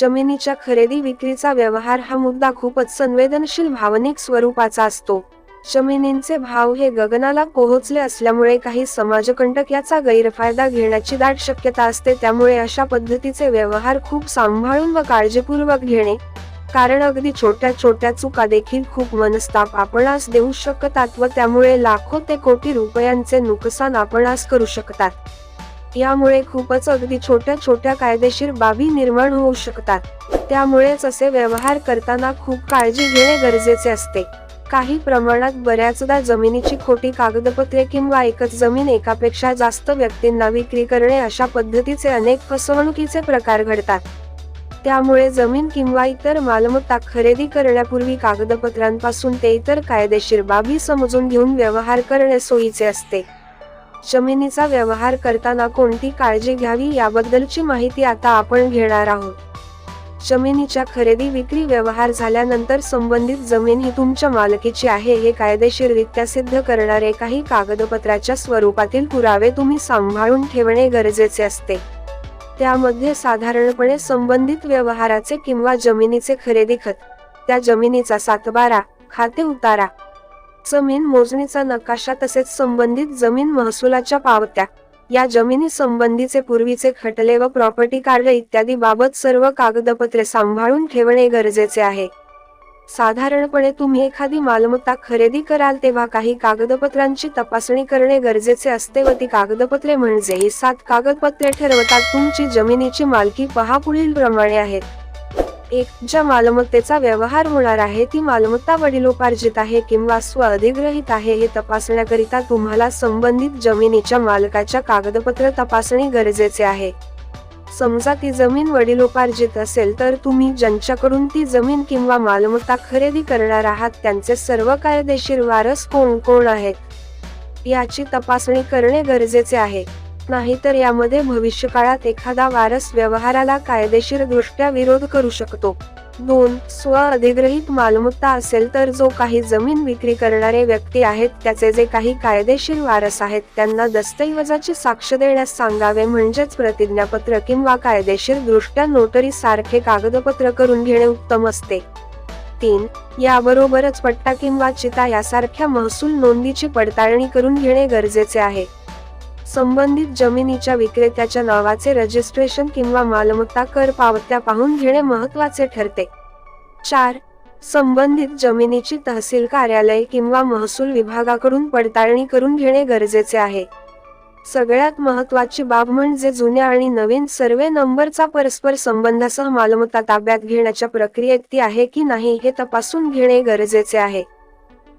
जमिनीच्या खरेदी विक्रीचा व्यवहार हा मुद्दा खूपच संवेदनशील भावनिक स्वरूपाचा असतो. जमिनींचे भाव हे गगनाला पोहोचले असल्यामुळे काही समाजकंटक याचा गैरफायदा घेण्याची दाट शक्यता असते. त्यामुळे अशा पद्धतीचे व्यवहार खूप सांभाळून व काळजीपूर्वक घेणे, कारण अगदी छोट्या छोट्या चुका देखील खूप मनस्ताप आपणास देऊ शकतात व त्यामुळे लाखो ते कोटी रुपयांचे नुकसान आपणास करू शकतात. यामुळे खूपच अगदी छोट्या छोट्या कायदेशीर बाबी निर्माण होऊ शकतात. त्यामुळेच असे व्यवहार करताना खूप काळजी घेणे गरजेचे असते. काही प्रमाणात बऱ्याचदा जमिनीची खोटी कागदपत्रे किंवा एकच जमीन एकापेक्षा जास्त व्यक्तींना विक्री करणे अशा पद्धतीचे अनेक फसवणुकीचे प्रकार घडतात. त्यामुळे जमीन किंवा इतर मालमत्ता खरेदी करण्यापूर्वी कागदपत्रांपासून ते इतर कायदेशीर बाबी समजून घेऊन व्यवहार करणे सोयीचे असते. जमिनीचा व्यवहार करताना कोणती काळजी घ्यावी याबद्दलची माहिती आता आपण घेणार आहोत. जमिनीच्या खरेदी विक्री व्यवहार झाल्यानंतर संबंधित जमीन ही तुमच्या मालकीची आहे हे कायदेशीररित्या सिद्ध करणारे काही कागदपत्राच्या स्वरूपातील पुरावे तुम्ही सांभाळून ठेवणे गरजेचे असते. त्यामध्ये साधारणपणे संबंधित व्यवहाराचे किंवा जमिनीचे खरेदी खत, त्या जमिनीचा सातबारा, खाते उतारा, जमीन मोजणीचा नकाशा तसेच संबंधित जमीन महसुलाच्या पावत्या, या जमिनी संबंधीचे पूर्वीचे खटले व प्रॉपर्टी कार्ड इत्यादी बाबत सर्व कागदपत्रे सांभाळून ठेवणे गरजेचे आहे. साधारणपणे तुम्ही एखादी मालमत्ता खरेदी कराल तेव्हा काही कागदपत्रांची तपासणी करणे गरजेचे असते व ती कागदपत्रे म्हणजे ही 7 कागदपत्रे ठरवतात तुमची जमिनीची मालकी. पहा पुढील प्रमाणे आहेत. 1. ज्या मालमत्तेचा व्यवहार होणार आहे ती मालमत्ता वडिलोपार्जित आहे किंवा स्वअधिग्रहित आहे हे तपासण्याकरिता तुम्हाला संबंधित जमिनीच्या मालकाच्या कागदपत्र तपासणे गरजेचे आहे. समजा ती जमीन वडिलोपार्जित असेल तर तुम्ही ज्यांच्याकडून ती जमीन किंवा मालमत्ता खरेदी करणार आहात त्यांचे सर्व कायदेशीर वारस कोण कोण आहेत याची तपासणी करणे गरजेचे आहे. नाहीतर यामध्ये भविष्यकाळात एखादा वारस व्यवहाराला कायदेशीर दृष्ट्या विरोध करू शकतो. 2. स्वअधिग्रहित मालमत्ता असेल तर जो काही जमीन विक्री करणारे व्यक्ती आहेत त्याचे जे काही कायदेशीर वारस आहेत त्यांना दस्तऐवजाची साक्ष देण्यास सांगावे, म्हणजेच प्रतिज्ञापत्र किंवा कायदेशीर दृष्ट्या नोटरी सारखे कागदपत्र करून घेणे उत्तम असते. 3. याबरोबरच पट्टा किंवा चिता यासारख्या महसूल नोंदीची पडताळणी करून घेणे गरजेचे आहे. संबंधित जमिनीच्या विक्रेत्याच्या नावाचे रजिस्ट्रेशन किंवा मालमत्ता कर पावत्या पाहून घेणे महत्त्वाचे ठरते. 4. संबंधित जमिनीची तहसील कार्यालय किंवा महसूल विभागाकडून पडताळणी करून घेणे गरजेचे आहे. सगळ्यात महत्त्वाची बाब म्हणजे जुन्या आणि नवीन सर्वे नंबरचा परस्पर संबंधासह मालमत्ता ताब्यात घेण्याच्या प्रक्रियेत ती आहे की नाही हे तपासून घेणे गरजेचे आहे.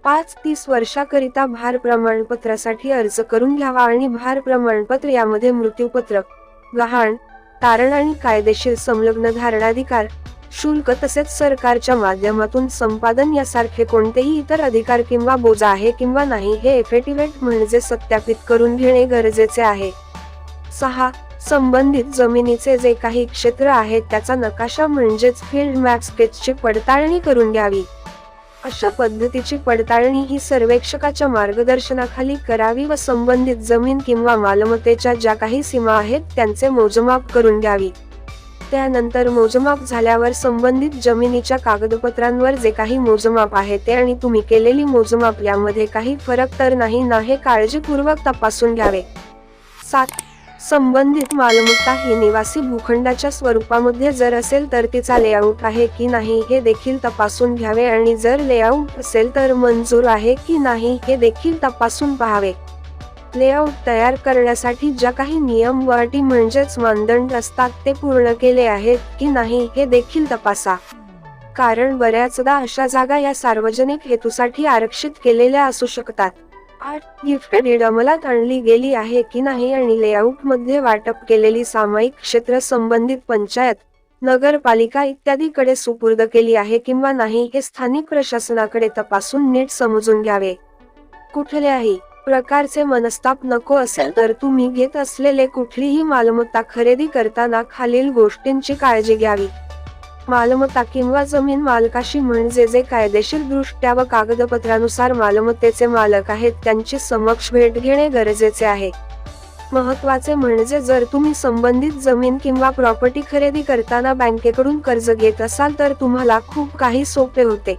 5. 30 वर्षाकरिता भार प्रमाणपत्रासाठी अर्ज करून घ्यावा आणि भार प्रमाणपत्र यामध्ये मृत्यूपत्र, गहाण, तारण आणि कायदेशीर संलग्न धारणाधिकार, शुल्क तसेच सरकारच्या माध्यमातून संपादन यासारखे कोणतेही इतर अधिकार किंवा बोजा आहे किंवा नाही हे एफिडेव्हिट म्हणजे सत्यापित करून घेणे गरजेचे आहे. 6. संबंधित जमिनीचे जे काही क्षेत्र आहे त्याचा नकाशा म्हणजेच फील्ड मॅप स्केचची पडताळणी करून घ्यावी. अशा पद्धतीची पडताळणी ही सर्वेक्षकाच्या मार्गदर्शनाखाली करावी व संबंधित जमीन किंवा मालमत्तेच्या ज्या काही सीमा आहेत त्यांचे मोजमाप करून घ्यावी. त्यानंतर मोजमाप झाल्यावर संबंधित जमिनीच्या कागदपत्रांवर जे काही मोजमाप आहे ते आणि तुम्ही केलेली मोजमाप यामध्ये काही फरक तर नाही ना हे काळजीपूर्वक तपासून घ्यावे. 7. संबंधित मालमत्ता ही निवासी भूखंडाच्या स्वरूपामध्ये जर असेल तर तिचा लेआउट आहे की नाही हे देखील तपासून घ्यावे आणि जर लेआउट असेल तर मंजूर आहे की नाही हे देखील तपासून पाहावे. लेआउट तयार करण्यासाठी ज्या काही नियम व अटी म्हणजेच मानदंड असतात ते पूर्ण केले आहेत की नाही हे देखील तपासा, कारण बऱ्याचदा अशा जागा या सार्वजनिक हेतूसाठी आरक्षित केलेल्या असू शकतात. 8. गिफ्ट डीड अंमलात आणली गेली आहे की नाही आणि लेआउट मध्ये वाटप केलेली सामायिक क्षेत्र संबंधित पंचायत, नगरपालिका इत्यादीकडे सुपूर्द केली आहे किंवा नाही हे स्थानिक प्रशासनाकडे तपासून नीट समजून घ्यावे. कुठल्याही प्रकारचे मनस्ताप नको असेल तर तुम्ही घेत असलेले कुठलीही मालमत्ता खरेदी करताना खालील गोष्टींची काळजी घ्यावी. मालमत्ता किंवा जमीन मालकाशी म्हणजे जे कायदेशीर दृष्ट्या व कागदपत्रानुसार मालमत्तेचे मालक आहेत त्यांची समक्ष भेट घेणे गरजेचे आहे. महत्त्वाचे म्हणजे जर तुम्ही संबंधित जमीन किंवा प्रॉपर्टी खरेदी करताना बँकेकडून कर्ज घेत असाल तर तुम्हाला खूप काही सोपे होते.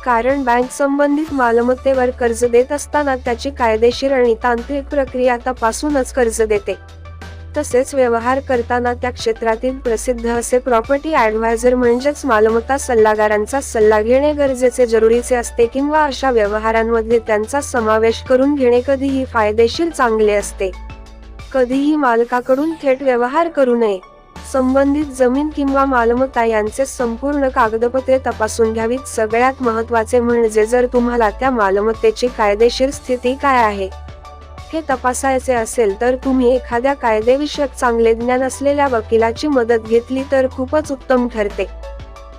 कारण बँक संबंधित मालमत्तेवर कर्ज देत असताना त्याची कायदेशीर आणि तांत्रिक प्रक्रिया तपासूनच कर्ज देते. तसेच व्यवहार करताना त्या क्षेत्रातील प्रसिद्ध असे प्रॉपर्टी ॲडव्हायझर म्हणजेच मालमत्ता सल्लागारांचा सल्ला घेणे गरजेचे जरुरीचे असते किंवा अशा व्यवहारांमध्ये त्यांचा समावेश करून घेणे कधीही फायदेशीर चांगले असते. कधीही मालकाकडून थेट व्यवहार करू नये. संबंधित जमीन किंवा मालमत्ता यांचे संपूर्ण कागदपत्रे तपासून घ्यावीत. सगळ्यात महत्त्वाचे म्हणजे जर तुम्हाला त्या मालमत्तेची कायदेशीर स्थिती काय आहे हे तपासायचे असेल तर तुम्ही एखाद्या कायदेविषयक चांगले ज्ञान असलेल्या वकिलाची मदत घेतली तर खूपच उत्तम ठरते.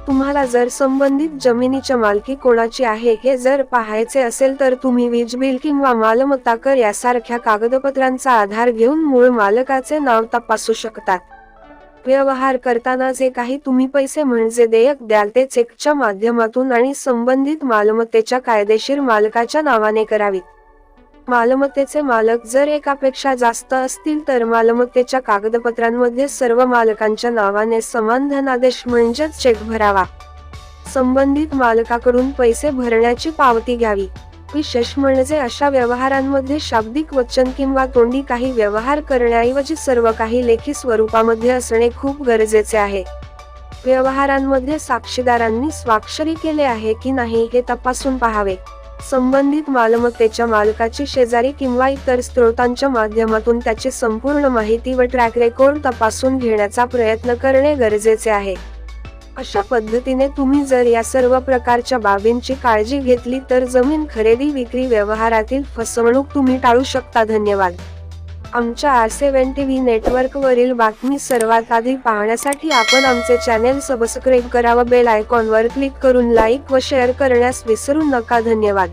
तुम्हाला जर संबंधित जमिनीची मालकी कोणाची आहे हे जर पाहायचे असेल तर तुम्ही वीज बिल किंवा मालमत्ता कर यासारख्या कागदपत्रांचा आधार घेऊन मूळ मालकाचे नाव तपासू शकतात. व्यवहार करताना जे काही तुम्ही पैसे म्हणजे देयक द्याल ते चेकच्या माध्यमातून आणि संबंधित मालमत्तेच्या कायदेशीर मालकाच्या नावाने करावीत. मालमत्तेचे मालक जर एकापेक्षा जास्त असतील तर मालमत्तेच्या कागदपत्रांमध्ये सर्व मालकांच्या नावाने समान धनादेश म्हणजेच चेक भरावा. संबंधित मालकाकडून पैसे भरण्याची पावती घ्यावी. विशेष म्हणजे अशा व्यवहारांमध्ये शाब्दिक वचन किंवा तोंडी काही व्यवहार करण्याऐवजी सर्व काही लेखी स्वरूपामध्ये असणे खूप गरजेचे आहे. व्यवहारांमध्ये साक्षीदारांनी स्वाक्षरी केले आहे की नाही हे तपासून पाहावे. संबंधित मालमत्तेच्या मालकाची शेजारी किंवा इतर स्त्रोतांच्या माध्यमातून त्याची संपूर्ण माहिती व ट्रॅक रेकॉर्ड तपासून घेण्याचा प्रयत्न करणे गरजेचे आहे. अशा पद्धतीने तुम्ही जर या सर्व प्रकारच्या बाबींची काळजी घेतली तर जमीन खरेदी विक्री व्यवहारातील फसवणूक तुम्ही टाळू शकता. धन्यवाद. आमच्या R7TV नेटवर्कवरील बातमी सर्वात आधी पाहण्यासाठी आपण आमचे चॅनेल सबस्क्राईब करा व बेल आयकॉनवर क्लिक करून लाईक व शेअर करण्यास विसरू नका. धन्यवाद.